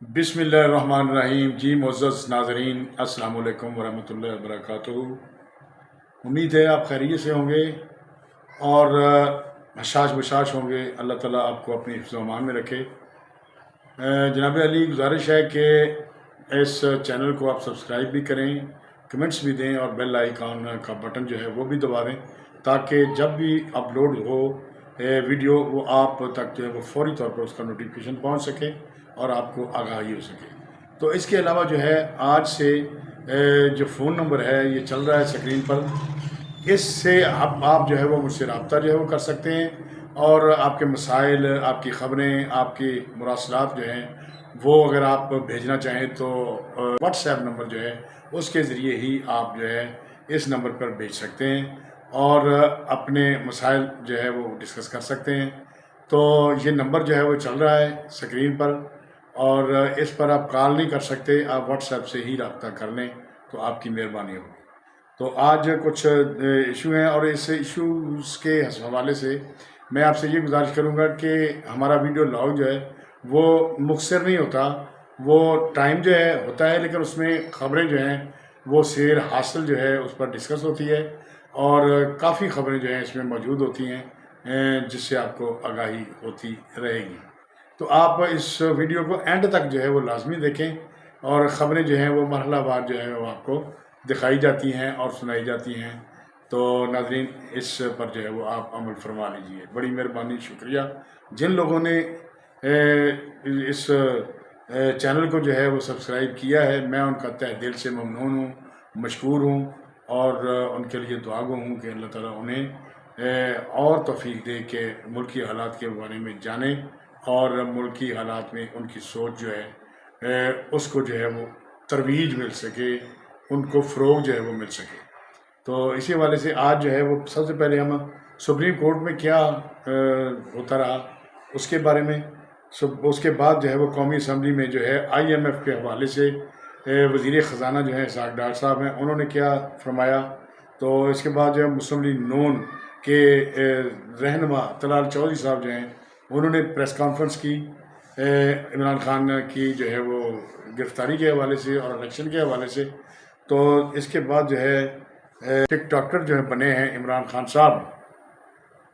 بسم اللہ الرحمن الرحیم۔ جی معزز ناظرین، السلام علیکم ورحمۃ اللہ وبرکاتہ۔ امید ہے آپ خیریت سے ہوں گے اور حشاش بشاش ہوں گے۔ اللہ تعالیٰ آپ کو اپنی حفظ و امان میں رکھے۔ جناب علی، گزارش ہے کہ اس چینل کو آپ سبسکرائب بھی کریں، کمنٹس بھی دیں اور بیل آئیکن کا بٹن جو ہے وہ بھی دبا دیں، تاکہ جب بھی اپلوڈ ہو ویڈیو وہ آپ تک جو ہے وہ فوری طور پر اس کا نوٹیفیکیشن پہنچ سکے اور آپ کو آگاہی ہو سکے۔ تو اس کے علاوہ جو ہے آج سے جو فون نمبر ہے یہ چل رہا ہے اسکرین پر، اس سے آپ جو ہے وہ مجھ سے رابطہ جو ہے وہ کر سکتے ہیں، اور آپ کے مسائل، آپ کی خبریں، آپ کی مراسلات جو ہیں وہ اگر آپ بھیجنا چاہیں تو واٹس ایپ نمبر جو ہے اس کے ذریعے ہی آپ جو ہے اس نمبر پر بھیج سکتے ہیں اور اپنے مسائل جو ہے وہ ڈسکس کر سکتے ہیں۔ تو یہ نمبر جو ہے وہ چل رہا ہے اسکرین پر، اور اس پر آپ کال نہیں کر سکتے، آپ واٹس ایپ سے ہی رابطہ کر لیں تو آپ کی مہربانی ہوگی۔ تو آج کچھ ایشو ہیں، اور اس ایشوز کے حوالے سے میں آپ سے یہ گزارش کروں گا کہ ہمارا ویڈیو لاگ جو ہے وہ مختصر نہیں ہوتا، وہ ٹائم جو ہے ہوتا ہے، لیکن اس میں خبریں جو ہیں وہ سیر حاصل جو ہے اس پر ڈسکس ہوتی ہے، اور کافی خبریں جو ہیں اس میں موجود ہوتی ہیں جس سے آپ کو آگاہی ہوتی رہے گی۔ تو آپ اس ویڈیو کو اینڈ تک جو ہے وہ لازمی دیکھیں، اور خبریں جو ہیں وہ مرحلہ وار جو ہے وہ آپ کو دکھائی جاتی ہیں اور سنائی جاتی ہیں۔ تو ناظرین، اس پر جو ہے وہ آپ عمل فرما لیجئے، بڑی مہربانی، شکریہ۔ جن لوگوں نے اس چینل کو جو ہے وہ سبسکرائب کیا ہے، میں ان کا تہ دل سے ممنون ہوں، مشکور ہوں، اور ان کے لیے دعا گو ہوں کہ اللہ تعالیٰ انہیں اور توفیق دے کہ ملکی حالات کے بارے میں جانیں، اور ملکی حالات میں ان کی سوچ جو ہے اس کو جو ہے وہ ترویج مل سکے، ان کو فروغ جو ہے وہ مل سکے۔ تو اسی حوالے سے آج جو ہے وہ سب سے پہلے ہم سپریم کورٹ میں کیا ہوتا رہا اس کے بارے میں، اس کے بعد جو ہے وہ قومی اسمبلی میں جو ہے IMF کے حوالے سے وزیر خزانہ جو ہے اسحاق ڈار صاحب ہیں، انہوں نے کیا فرمایا۔ تو اس کے بعد جو ہے مسلم لیگ نون کے رہنما طلال چودھری صاحب جو ہیں انہوں نے پریس کانفرنس کی عمران خان کی جو ہے وہ گرفتاری کے حوالے سے اور الیکشن کے حوالے سے۔ تو اس کے بعد جو ہے ٹک ٹاکر جو ہے بنے ہیں عمران خان صاحب،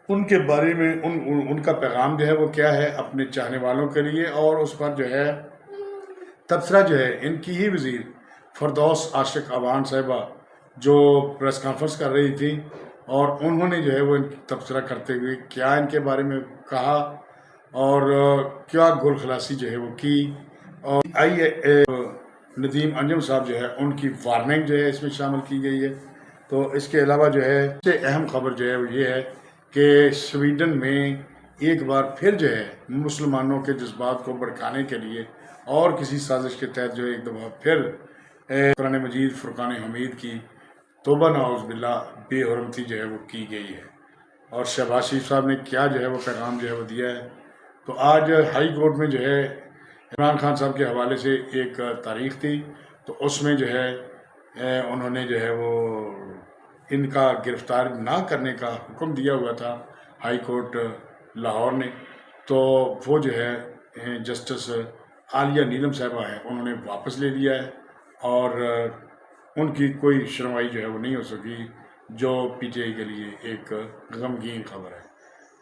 ان کے بارے میں ان کا پیغام جو ہے وہ کیا ہے اپنے چاہنے والوں کے لیے، اور اس پر جو ہے تبصرہ جو ہے ان کی ہی وزیر فردوس عاشق عوان صاحبہ جو پریس کانفرنس کر رہی تھی، اور انہوں نے جو ہے وہ تبصرہ کرتے ہوئے کیا ان کے بارے میں کہا، اور کیا گول خلاصی جو ہے وہ کی، اور ندیم انجم صاحب جو ہے ان کی وارننگ جو ہے اس میں شامل کی گئی ہے۔ تو اس کے علاوہ جو ہے سب سے اہم خبر جو ہے وہ یہ ہے کہ سویڈن میں ایک بار پھر جو ہے مسلمانوں کے جذبات کو بھڑکانے کے لیے اور کسی سازش کے تحت جو ہے ایک دفعہ پھر قرآن مجید فرقان حمید کی توبہ نعوذ باللہ بے حرمتی جو ہے وہ کی گئی ہے، اور شہباز شریف صاحب نے کیا جو ہے وہ پیغام جو ہے وہ دیا ہے۔ تو آج ہائی کورٹ میں جو ہے عمران خان صاحب کے حوالے سے ایک تاریخ تھی، تو اس میں جو ہے انہوں نے جو ہے وہ ان کا گرفتار نہ کرنے کا حکم دیا ہوا تھا ہائی کورٹ لاہور نے، تو وہ جو ہے جسٹس عالیہ نیلم صاحبہ ہیں انہوں نے واپس لے لیا ہے، اور ان کی کوئی سنوائی جو ہے وہ نہیں ہو سکی، جو PTI کے لیے ایک غمگین خبر ہے۔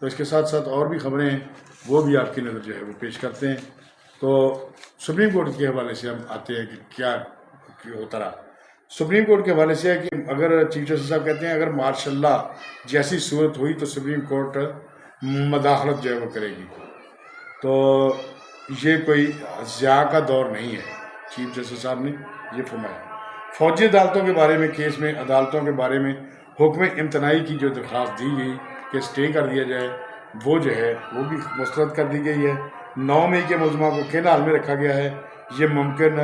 تو اس کے ساتھ ساتھ اور بھی خبریں ہیں، وہ بھی آپ کی نظر جو ہے وہ پیش کرتے ہیں۔ تو سپریم کورٹ کے حوالے سے ہم آتے ہیں کہ کیا ہوتا رہا۔ سپریم کورٹ کے حوالے سے ہے کہ اگر چیف جسٹس صاحب کہتے ہیں اگر مارشاء اللہ جیسی صورت ہوئی تو سپریم کورٹ مداخلت جو ہے وہ کرے گی، تو یہ کوئی ضیاع کا دور نہیں ہے، چیف جسٹس صاحب نے یہ فرمایا۔ فوجی عدالتوں کے بارے میں کیس میں عدالتوں کے بارے میں حکم امتناعی کی جو درخواست دی گئی کہ اسٹے کر دیا جائے، وہ جو ہے وہ بھی مسترد کر دی گئی ہے۔ 9 مئی کے ملزمہ کو کن حال میں رکھا گیا ہے، یہ ممکن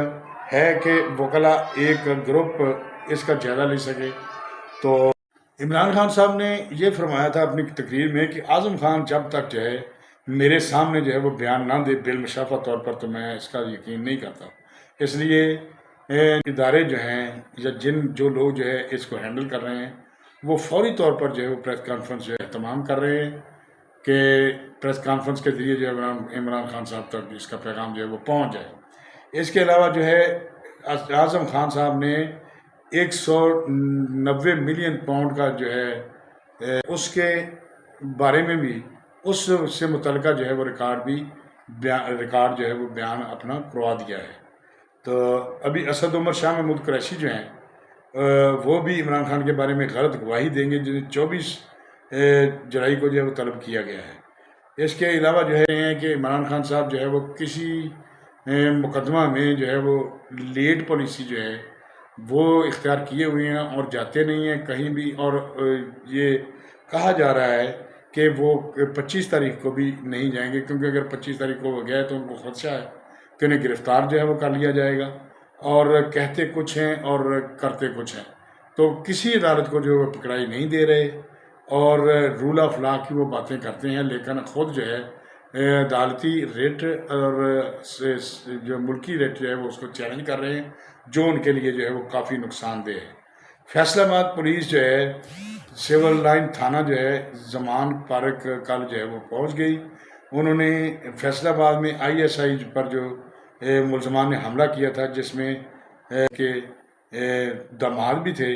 ہے کہ وکلاء ایک گروپ اس کا جائزہ لے سکے۔ تو عمران خان صاحب نے یہ فرمایا تھا اپنی تقریر میں کہ اعظم خان جب تک جو ہے میرے سامنے جو ہے وہ بیان نہ دے بالمشافہ طور پر تو میں اس کا یقین نہیں کرتا۔ اس لیے ادارے جو ہیں یا جو لوگ جو ہے اس کو ہینڈل کر رہے ہیں وہ فوری طور پر جو ہے وہ پریس کانفرنس جو ہے اہتمام کر رہے ہیں کہ پریس کانفرنس کے ذریعے جو ہے عمران خان صاحب تک اس کا پیغام جو ہے وہ پہنچ جائے۔ اس کے علاوہ جو ہے اعظم خان صاحب نے 190 ملین پاؤنڈ کا جو ہے اس کے بارے میں بھی اس سے متعلقہ جو ہے وہ ریکارڈ جو ہے وہ بیان اپنا کروا دیا ہے۔ تو ابھی اسد عمر شاہ محمود قریشی جو ہیں وہ بھی عمران خان کے بارے میں غلط گواہی دیں گے، جنہیں 24 کو جو ہے وہ طلب کیا گیا ہے۔ اس کے علاوہ جو ہے کہ عمران خان صاحب جو ہے وہ کسی مقدمہ میں جو ہے وہ لیٹ پالیسی جو ہے وہ اختیار کیے ہوئے ہیں اور جاتے نہیں ہیں کہیں بھی، اور یہ کہا جا رہا ہے کہ وہ 25 تاریخ کو بھی نہیں جائیں گے، کیونکہ اگر 25 تاریخ کو وہ گئے تو ان کو خدشہ ہے کہ انہیں گرفتار جو ہے وہ کر لیا جائے گا، اور کہتے کچھ ہیں اور کرتے کچھ ہیں، تو کسی عدالت کو جو وہ پکڑائی نہیں دے رہے، اور رول آف لا کی وہ باتیں کرتے ہیں، لیکن خود جو ہے عدالتی ریٹ اور جو ملکی ریٹ جو ہے وہ اس کو چیلنج کر رہے ہیں، جو ان کے لیے جو ہے وہ کافی نقصان دہ ہے۔ فیصل آباد پولیس جو ہے سول لائن تھانہ جو ہے زمان پارک کل جو ہے وہ پہنچ گئی۔ انہوں نے فیصل آباد میں ISI پر جو ملزمان نے حملہ کیا تھا، جس میں کہ داماد بھی تھے،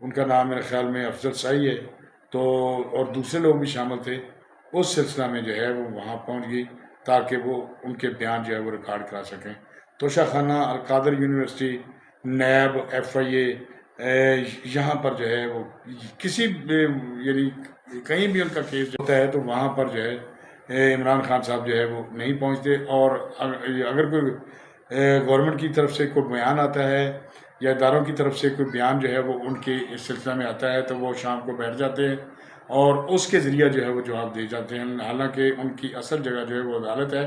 ان کا نام میرے خیال میں افضل سائی ہے، تو اور دوسرے لوگ بھی شامل تھے، اس سلسلہ میں جو ہے وہ وہاں پہنچ گئی تاکہ وہ ان کے بیان جو ہے وہ ریکارڈ کرا سکیں۔ توشہ خانہ، القادر یونیورسٹی، نیب، FIA، یہاں پر جو ہے وہ کسی یعنی کہیں بھی ان کا کیس ہوتا ہے تو وہاں پر جو ہے عمران خان صاحب جو ہے وہ نہیں پہنچتے، اور اگر کوئی گورنمنٹ کی طرف سے کوئی بیان آتا ہے یا اداروں کی طرف سے کوئی بیان جو ہے وہ ان کے اس سلسلہ میں آتا ہے تو وہ شام کو بیٹھ جاتے ہیں اور اس کے ذریعہ جو ہے وہ جواب دے جاتے ہیں، حالانکہ ان کی اصل جگہ جو ہے وہ عدالت ہے،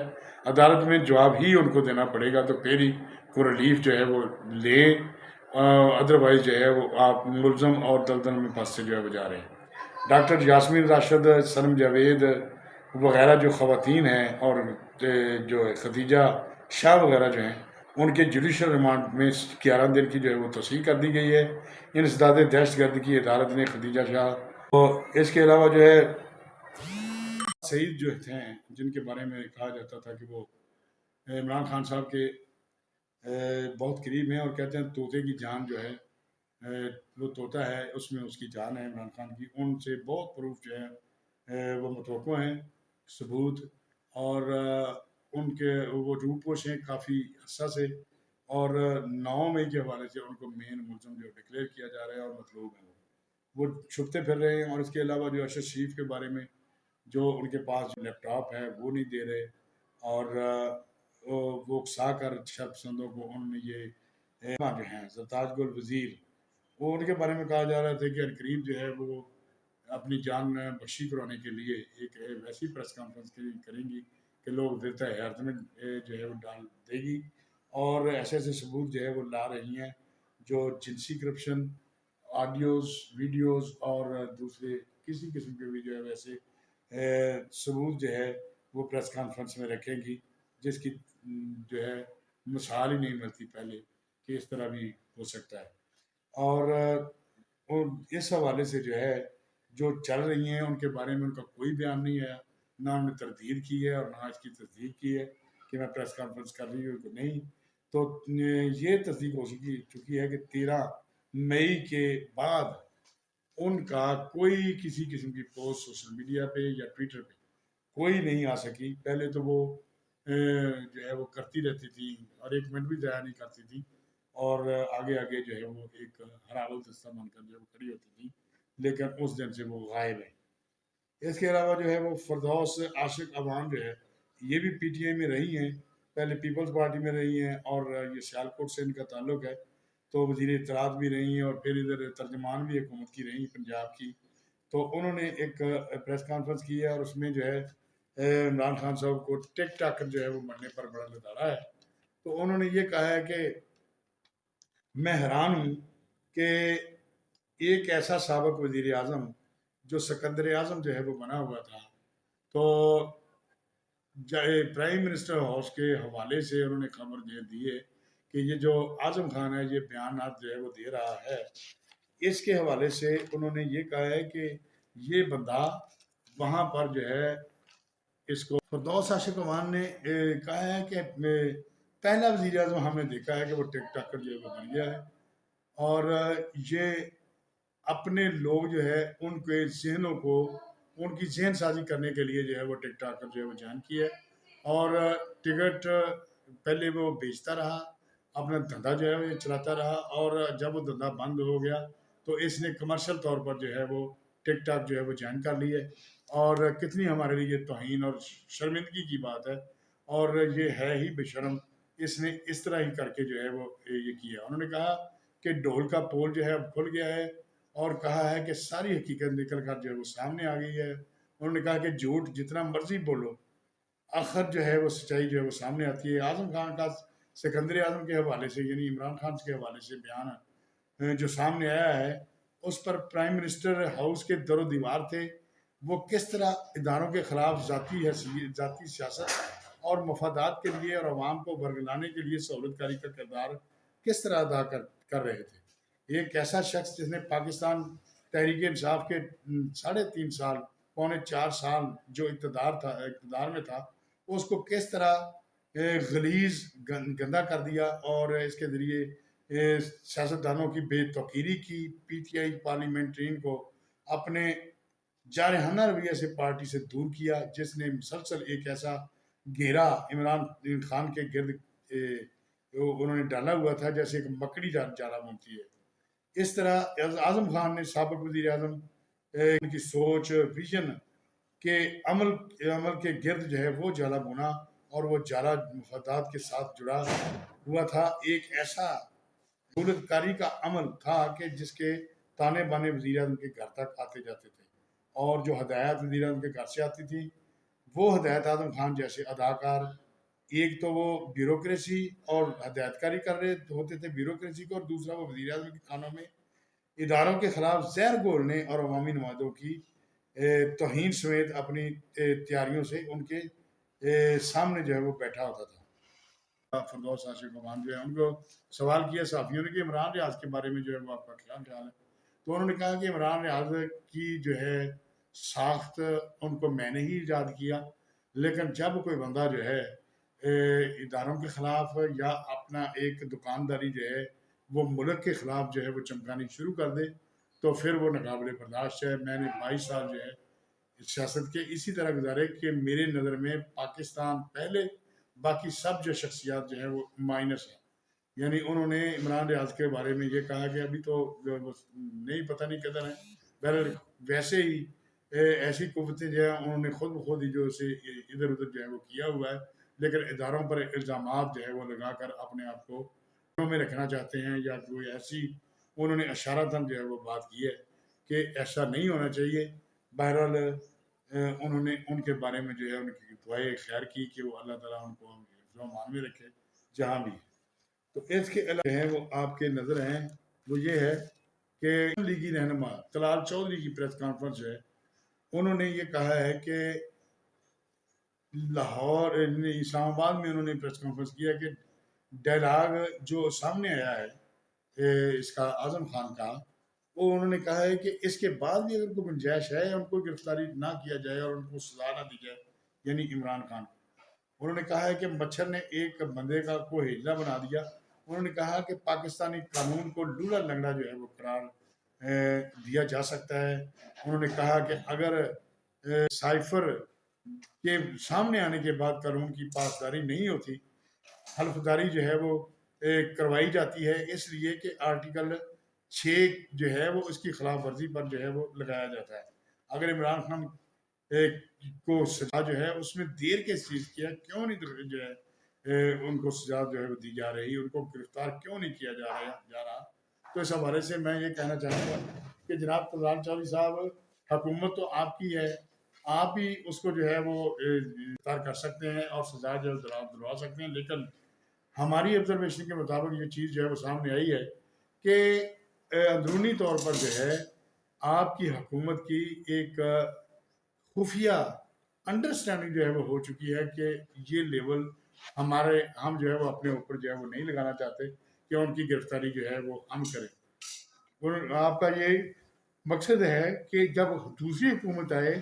عدالت میں جواب ہی ان کو دینا پڑے گا، تو پھر ہی کو ریلیف جو ہے وہ لیں، ادروائز جو ہے وہ آپ ملزم اور دلدل میں پھنس سے جو ہے وہ جا رہے ہیں۔ ڈاکٹر یاسمین راشد، سنم جاوید وغیرہ جو خواتین ہیں، اور جو خدیجہ شاہ وغیرہ جو ہیں، ان کے جوڈیشل ریمانڈ میں 11 دن کی جو ہے وہ توسیع کر دی گئی ہے۔ انسداد دہشت گرد کی عدالت نے خدیجہ شاہ، اور اس کے علاوہ جو ہے سعید جو ہیں جن کے بارے میں کہا جاتا تھا کہ وہ عمران خان صاحب کے بہت قریب ہیں، اور کہتے ہیں طوطے کی جان جو ہے وہ طوطا ہے، اس میں اس کی جان ہے عمران خان کی، ان سے بہت پروف جو ہے وہ متوقع ہیں، ثبوت، اور ان کے وہ روپوش ہیں کافی حساس ہے، اور 9 مئی کے حوالے سے ان کو مین ملزم جو ڈکلیئر کیا جا رہا ہے اور مطلوب ہیں، وہ چھپتے پھر رہے ہیں۔ اور اس کے علاوہ جو ارشد شریف کے بارے میں جو ان کے پاس جو لیپ ٹاپ ہے وہ نہیں دے رہے، اور وہ اکسا کر شرط پسندوں کو انہوں نے یہ جو ہیں زرتاج گل وزیر، وہ ان کے بارے میں کہا جا رہا تھا کہ قریب جو ہے وہ اپنی جان بخشی کرانے کے لیے ایک ویسی پریس کانفرنس کریں گی کہ لوگ دیتا ہے حیرت میں جو ہے وہ ڈال دے گی، اور ایسے ایسے ثبوت جو ہے وہ لا رہی ہیں جو جنسی کرپشن، آڈیوز، ویڈیوز، اور دوسرے کسی قسم کے بھی جو ہے ویسے ثبوت جو ہے وہ پریس کانفرنس میں رکھیں گی، جس کی جو ہے مثال ہی نہیں ملتی پہلے کہ اس طرح بھی ہو سکتا ہے۔ اور اس حوالے سے جو ہے جو چل رہی ہیں ان کے بارے میں ان کا کوئی بیان نہیں آیا، نہ انہوں نے تردید کی ہے اور نہ اس کی تصدیق کی ہے کہ میں پریس کانفرنس کر رہی ہوں کہ نہیں۔ تو یہ تصدیق ہو چکی ہے کہ 13 مئی کے بعد ان کا کوئی کسی قسم کی پوسٹ سوشل میڈیا پہ یا ٹویٹر پہ کوئی نہیں آ سکی۔ پہلے تو وہ جو ہے وہ کرتی رہتی تھی اور 1 منٹ بھی ضائع نہیں کرتی تھی، اور آگے آگے جو ہے وہ ایک ہراول دستہ بن کر جو ہے وہ کھڑی ہوتی تھی، لیکن اس دن سے وہ غائب ہے۔ اس کے علاوہ جو ہے وہ فردوس عاشق عوام جو ہے یہ بھی PTI میں رہی ہیں، پہلے پیپلز پارٹی میں رہی ہیں، اور یہ سیالکوٹ سے ان کا تعلق ہے، تو وزیر اطلاعات بھی رہی ہیں، اور پھر ادھر ترجمان بھی حکومت کی رہی پنجاب کی۔ تو انہوں نے ایک پریس کانفرنس کی ہے، اور اس میں جو ہے عمران خان صاحب کو ٹک ٹاک جو ہے وہ مرنے پر بڑا لتاڑا ہے، تو انہوں نے یہ کہا ہے کہ میں حیران ہوں کہ ایک ایسا سابق وزیر اعظم جو سکندر اعظم جو ہے وہ بنا ہوا تھا، تو پرائم منسٹر ہاؤس کے حوالے سے انہوں نے خبر دی ہے کہ یہ جو اعظم خان ہے یہ بیانات جو ہے وہ دے رہا ہے، اس کے حوالے سے انہوں نے یہ کہا ہے کہ یہ بندہ وہاں پر جو ہے اس کو فردوس عاشق عوان نے کہا ہے کہ پہلا وزیر اعظم ہم نے دیکھا ہے کہ وہ ٹک ٹاکر جو ہے وہ بن گیا ہے، اور یہ اپنے لوگ جو ہے ان کے ذہنوں کو، ان کی ذہن سازی کرنے کے لیے جو ہے وہ ٹک ٹاکر جو ہے وہ جوائن کی ہے، اور ٹکٹ پہلے وہ بیچتا رہا، اپنا دھندا جو ہے وہ چلاتا رہا، اور جب وہ دھندا بند ہو گیا تو اس نے کمرشل طور پر جو ہے وہ ٹک ٹاک جو ہے وہ جوائن کر لی ہے، اور کتنی ہمارے لیے یہ توہین اور شرمندگی کی بات ہے، اور یہ ہے ہی بے شرم، اس نے اس طرح ہی کر کے جو ہے وہ یہ کیا۔ انہوں نے کہا کہ ڈھول کا پول جو ہے اب کھل گیا ہے، اور کہا ہے کہ ساری حقیقت نکل کر جو ہے وہ سامنے آ گئی ہے۔ انہوں نے کہا کہ جھوٹ جتنا مرضی بولو، آخر جو ہے وہ سچائی جو ہے وہ سامنے آتی ہے۔ اعظم خان کا سکندر اعظم کے حوالے سے، یعنی عمران خان کے حوالے سے بیان جو سامنے آیا ہے، اس پر پرائم منسٹر ہاؤس کے در و دیوار تھے، وہ کس طرح اداروں کے خلاف ذاتی سیاست اور مفادات کے لیے اور عوام کو ورگلانے کے لیے سہولت کاری کا کردار کس طرح ادا کر رہے تھے۔ ایک ایسا شخص جس نے پاکستان تحریک انصاف کے 3.5 سال، 3.25 4 سال جو اقتدار میں تھا، اس کو کس طرح غلیظ گندا کر دیا، اور اس کے ذریعے سیاستدانوں کی بے توقیری کی، پی ٹی آئی پارلیمنٹرین کو اپنے جارحانہ رویے سے پارٹی سے دور کیا، جس نے مسلسل ایک ایسا گھیرا عمران خان کے گرد انہوں نے ڈالا ہوا تھا جیسے ایک مکڑی جالا بنتی ہے۔ اس طرح اعظم خان نے سابق وزیر اعظم ان کی سوچ، ویژن کے عمل کے گرد جو ہے وہ جالا بنا، اور وہ جالا مفادات کے ساتھ جڑا ہوا تھا۔ ایک ایسا دولت کاری کا عمل تھا کہ جس کے تانے بانے وزیر اعظم کے گھر تک آتے جاتے تھے، اور جو ہدایات وزیر اعظم کے گھر سے آتی تھی، وہ ہدایت اعظم خان جیسے اداکار، ایک تو وہ بیوروکریسی اور ہدایت کاری کر رہے ہوتے تھے بیوروکریسی کو، اور دوسرا وہ وزیر اعظم کے کانوں میں اداروں کے خلاف زہر گھولنے اور عوامی نمائندوں کی توہین سمیت اپنی تیاریوں سے ان کے سامنے جو ہے وہ بیٹھا ہوتا تھا۔ فردوس عاشق امان جو ہے، ان کو سوال کیا صحافیوں نے کہ عمران ریاض کے بارے میں جو ہے وہ آپ کا خیال ہے، تو انہوں نے کہا کہ عمران ریاض کی جو ہے ساخت ان کو میں نے ہی ایجاد کیا، لیکن جب کوئی بندہ جو ہے اداروں کے خلاف یا اپنا ایک دکانداری جو ہے وہ ملک کے خلاف جو ہے وہ چمکانی شروع کر دے تو پھر وہ ناقابل برداشت ہے۔ میں نے 22 سال جو ہے سیاست کے اسی طرح گزارے کہ میرے نظر میں پاکستان پہلے، باقی سب جو شخصیات جو ہیں وہ مائنس ہیں۔ یعنی انہوں نے عمران ریاض کے بارے میں یہ کہا کہ ابھی تو نہیں، پتہ نہیں کدھر ہیں، بہرحال ویسے ہی ایسی قوتیں جو ہیں انہوں نے خود بخود ہی جو اسے ادھر ادھر جو ہے وہ کیا ہوا ہے، لیکن اداروں پر الزامات جو ہے وہ لگا کر اپنے آپ کو میں رکھنا چاہتے ہیں، یا کوئی ایسی انہوں نے اشارتاً جو ہے وہ بات کی ہے کہ ایسا نہیں ہونا چاہیے۔ بہرحال انہوں نے ان کے بارے میں جو ہے ان کی دعائیں خیر کی کہ وہ اللہ تعالیٰ ان کو حفظ و امان میں رکھے جہاں بھی۔ تو اس کے علاوہ ہیں وہ آپ کے نظر ہیں، وہ یہ ہے کہ لیگی رہنما طلال چودھری کی پریس کانفرنس ہے، انہوں نے یہ کہا ہے کہ لاہور اسلام آباد میں انہوں نے پریس کانفرنس کیا کہ ڈائلاگ جو سامنے آیا ہے اس کا اعظم خان کا، وہ انہوں نے کہا ہے کہ اس کے بعد بھی اگر کوئی گنجائش ہے ان کو گرفتاری نہ کیا جائے اور ان کو سزا نہ دی جائے، یعنی عمران خان، انہوں نے کہا ہے کہ مچھر نے ایک بندے کا کو ہیجلا بنا دیا۔ انہوں نے کہا کہ پاکستانی قانون کو لولا لنگڑا جو ہے وہ قرار دیا جا سکتا ہے۔ انہوں نے کہا کہ اگر سائفر کے سامنے آنے کے بعد قانون کی پاسداری نہیں ہوتی، حلفداری جو ہے وہ کروائی جاتی ہے، اس لیے کہ آرٹیکل 6 جو ہے وہ اس کی خلاف ورزی پر جو ہے وہ لگایا جاتا ہے۔ اگر عمران خان کو سزا جو ہے اس میں دیر کس چیز کی ہے، کیوں نہیں جو ہے ان کو سزا جو ہے وہ دی جا رہی، ان کو گرفتار کیوں نہیں کیا جا رہا؟ تو اس حوالے سے میں یہ کہنا چاہوں گا کہ جناب طلال چودھری صاحب، حکومت تو آپ کی ہے، آپ ہی اس کو جو ہے وہ گرفتار کر سکتے ہیں اور سزا جو دلوا سکتے ہیں، لیکن ہماری آبزرویشن کے مطابق یہ چیز جو ہے وہ سامنے آئی ہے کہ اندرونی طور پر جو ہے آپ کی حکومت کی ایک خفیہ انڈرسٹینڈنگ جو ہے وہ ہو چکی ہے کہ یہ لیول ہم جو ہے وہ اپنے اوپر جو ہے وہ نہیں لگانا چاہتے کہ ان کی گرفتاری جو ہے وہ ہم کریں۔ اور آپ کا یہ مقصد ہے کہ جب دوسری حکومت آئے،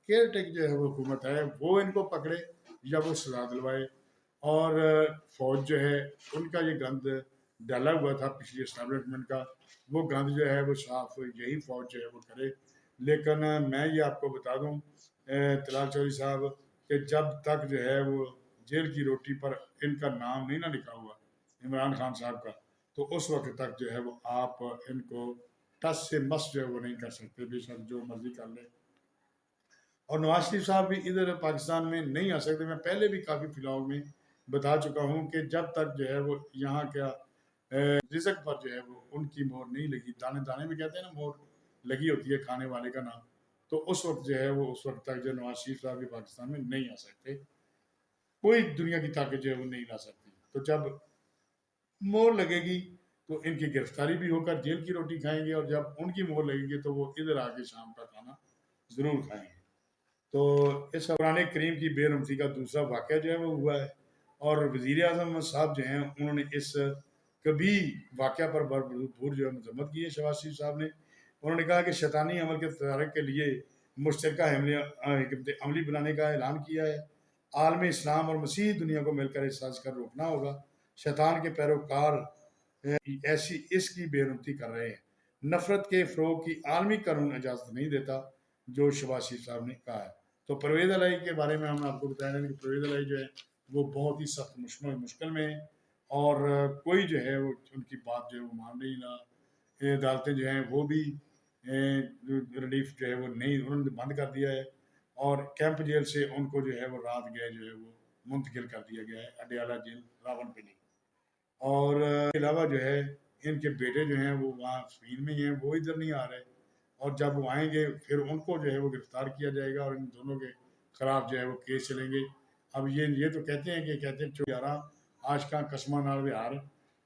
کیئر ٹیک جو ہے وہ حکومت آئے، وہ ان کو پکڑے یا وہ سزا دلوائے، اور فوج جو ہے ان کا یہ گند ڈالا ہوا تھا پچھلی اسٹیبلشمنٹ کا، وہ گند جو ہے وہ صاف یہی فوج جو ہے وہ کرے. لیکن میں یہ آپ کو بتا دوں طلال چودھری صاحب کہ جب تک جو ہے وہ جیل کی روٹی پر ان کا نام نہیں نہ لکھا ہوا عمران خان صاحب کا، تو اس وقت تک جو ہے وہ آپ ان کو ٹس سے مس جو ہے وہ نہیں کر سکتے، بے شک جو مرضی کر لے. اور نواز شریف صاحب بھی ادھر پاکستان میں نہیں آ سکتے. میں پہلے بھی کافی فلاگ میں بتا چکا ہوں کہ جب تک جو ہے وہ یہاں کا رزق پر جو ہے وہ ان کی مہر نہیں لگی، دانے دانے میں کہتے ہیں نا مہر لگی ہوتی ہے کھانے والے کا نام، تو اس وقت جو ہے وہ اس وقت تک جو نواز شریف صاحب بھی پاکستان میں نہیں آ سکتے. کوئی دنیا کی طاقت جو ہے وہ نہیں لا سکتی. تو جب مہر لگے گی تو ان کی گرفتاری بھی ہو کر جیل کی روٹی کھائیں گے، اور جب ان کی مہر لگے گی تو وہ ادھر آ کے شام کا کھانا ضرور کھائیں گے. تو اس قرآن کریم کی بے رحمتی کا دوسرا واقعہ جو ہے وہ ہوا ہے، اور وزیر اعظم صاحب جو ہیں انہوں نے اس کبھی واقعہ پر بھرپور جو ہے مذمت کی ہے. شہباز شریف صاحب نے انہوں نے کہا کہ شیطانی عمل کے تدارک کے لیے مشترکہ حکمت عملی بنانے کا اعلان کیا ہے. عالم اسلام اور مسیحی دنیا کو مل کر اس سازش کا روکنا ہوگا. شیطان کے پیروکار ایسی اس کی بے رحمتی کر رہے ہیں. نفرت کے فروغ کی عالمی قانون اجازت نہیں دیتا، جو شہباز شریف صاحب نے کہا ہے. تو پرویز الہی کے بارے میں ہم نے آپ کو بتایا کہ پرویز الہی جو ہے وہ بہت ہی سخت مشکل میں ہے، اور کوئی جو ہے وہ ان کی بات جو ہے وہ مان نہیں رہا. عدالتیں جو ہیں وہ بھی ریلیف جو ہے وہ نہیں، انہوں نے بند کر دیا ہے، اور کیمپ جیل سے ان کو جو ہے وہ رات گئے جو ہے وہ منتقل کر دیا گیا ہے اڈیالہ جیل راون پلی. اور اس کے علاوہ جو ہے ان کے بیٹے جو ہیں وہ وہاں اسپین میں ہیں، وہ ادھر نہیں آ رہے، اور جب وہ آئیں گے پھر ان کو جو ہے وہ گرفتار کیا جائے گا، اور ان دونوں کے خلاف جو ہے وہ کیس چلیں گے. اب یہ تو کہتے ہیں کہ 11 آج کا قسمہ نال وہار،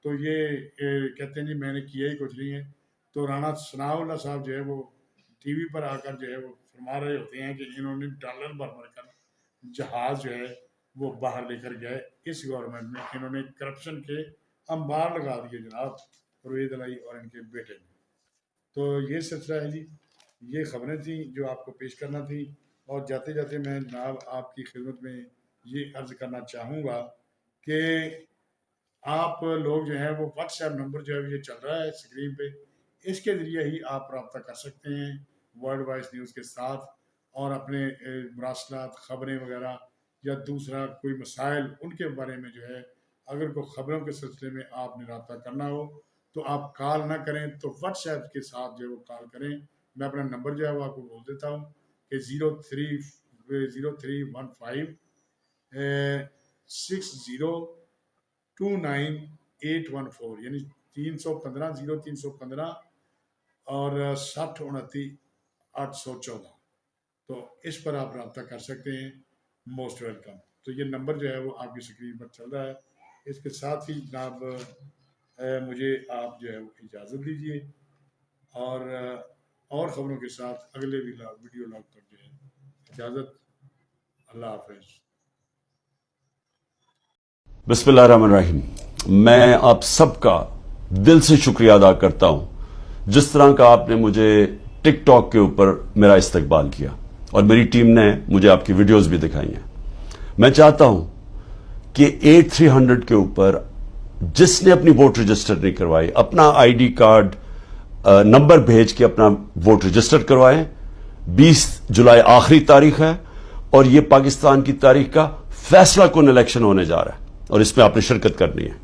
تو یہ کہتے ہیں جی میں نے کیا ہی کچھ نہیں ہے. تو رانا ثناء اللہ صاحب جو ہے وہ ٹی وی پر آ کر جو ہے وہ فرما رہے ہوتے ہیں کہ انہوں نے ڈالر بھر کر جہاز جو ہے وہ باہر لے کر گئے. اس گورنمنٹ میں انہوں نے کرپشن کے انبار لگا دیے جناب پرویز الہی اور ان کے بیٹے نے. تو یہ سلسلہ ہے جی، یہ خبریں تھیں جو آپ کو پیش کرنا تھی. اور جاتے جاتے میں جناب آپ کی خدمت میں یہ عرض کرنا چاہوں گا کہ آپ لوگ جو ہیں وہ واٹس ایپ نمبر جو ہے یہ چل رہا ہے اسکرین پہ، اس کے ذریعے ہی آپ رابطہ کر سکتے ہیں ورلڈ وائز نیوز کے ساتھ، اور اپنے مراسلات خبریں وغیرہ یا دوسرا کوئی مسائل ان کے بارے میں جو ہے اگر کوئی خبروں کے سلسلے میں آپ نے رابطہ کرنا ہو تو آپ کال نہ کریں، تو واٹس ایپ کے ساتھ جو ہے وہ کال کریں. میں اپنا نمبر جو ہے وہ آپ کو بول دیتا ہوں کہ 0315 6029 یعنی 315 اور 6029 814. تو اس پر آپ رابطہ کر سکتے ہیں. Most welcome. تو یہ نمبر جو ہے وہ آپ کی اسکرین پر چل رہا ہے. اس کے ساتھ ہی جناب مجھے آپ جو ہے وہ اجازت دیجیے، اور خبروں کے ساتھ اگلے ویڈیو لاگ تک جو ہے اجازت. اللہ حافظ. بسم اللہ الرحمن الرحیم. میں آپ سب کا دل سے شکریہ ادا کرتا ہوں جس طرح کا آپ نے مجھے ٹک ٹاک کے اوپر میرا استقبال کیا، اور میری ٹیم نے مجھے آپ کی ویڈیوز بھی دکھائی ہیں. میں چاہتا ہوں کہ 8300 کے اوپر جس نے اپنی ووٹ رجسٹر نہیں کروائی، اپنا آئی ڈی کارڈ نمبر بھیج کے اپنا ووٹ رجسٹر کروائیں. 20 جولائی آخری تاریخ ہے، اور یہ پاکستان کی تاریخ کا فیصلہ کن الیکشن ہونے جا رہا ہے، اور اس میں آپ نے شرکت کرنی ہے.